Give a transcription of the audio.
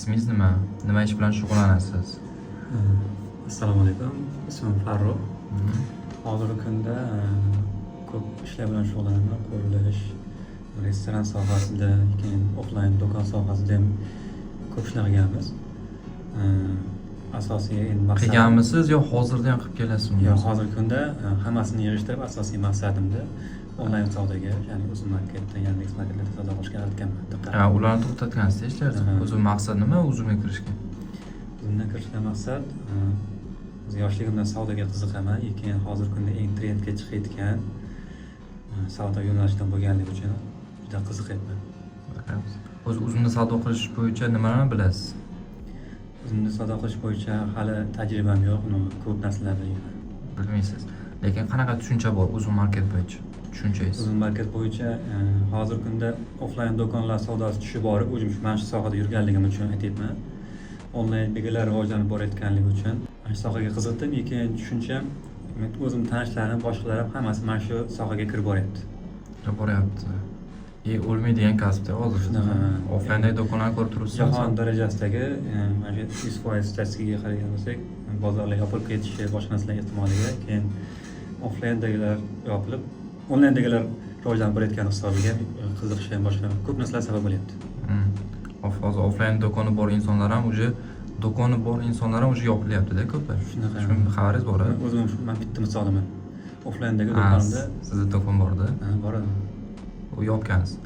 Ismingiz nima? Nima ish bilan shug'ullanasiz? Assalomu alaykum. Ismim Farruh. Hozirgi kunda ko'p ishlar bilan shug'ullanaman. Qurilish, restoran sohasida, keyin offlayn do'kon sohasida ham ko'p ishlar qilganmiz. Asosiy endi maqsadim Qilganmisiz yo hozirda ham qilib kelasizmi? Yo'q, hozirgi kunda hammasini yig'ishtirib asosiy maqsadimda onlayn savdoga, ya'ni Uzum marketda, Yandex marketlarda savdo qilishga harakatlanmoqda. Ha, ularni to'xtatgansizda ishlarni. O'zi maqsad nima Uzumga kirishga? Uzumga kirishga maqsad yoshligimdan savdoga qiziqaman, keyin hozirgi kunda eng trendga chiqayotgan savdo yo'nalishidan bo'lganligi uchun juda qiziqyapman. O'zi Uzumda savdo qilish bo'yicha nimalarni bilasiz? Uzumda savdo qilish bo'yicha hali tajribam yo'q, ko'p narsalarni Bilmaysiz. Lekin qanaqa tushuncha bor Uzum market bo'yicha? Tushunchangiz? Uzum market bo'yicha hozirgi kunda offlayn do'konlar savdosi tushib borib, o'zim mana shu sohada yurganligim uchun aytyapman. Onlayn belgilar rivojlanib borayotganligi uchun mana shu sohaga qiziqdim, keyin tushuncham o'zim tanishlarim, boshqalar ham hammasi mana shu sohaga kirib boryapti. O'lmaydigan kasbda hozir shunaqa. Offlayndagi do'konlarni ko'rib turibsiz. Jahon darajasidagi mana shu 100% statistikaga qaragan bo'lsak, bozorlar yopilib ketishi, boshqa narsalar ehtimoliga, keyin offlayndagilar yopilib, onlayndagilar rivojlanib borayotgani hisobiga qiziqish ham boshqa ko'p narsalar sabab bo'lyapti. Hozir offlayn do'koni bor insonlar ham yopilyapti-da ko'pi. Shunaqa. Shunday xabaringiz bor-a? O'zim men bitta misoliman. Offlayndagi do'konimda sizda do'kon bor-da? bor edi. U yopgansiz.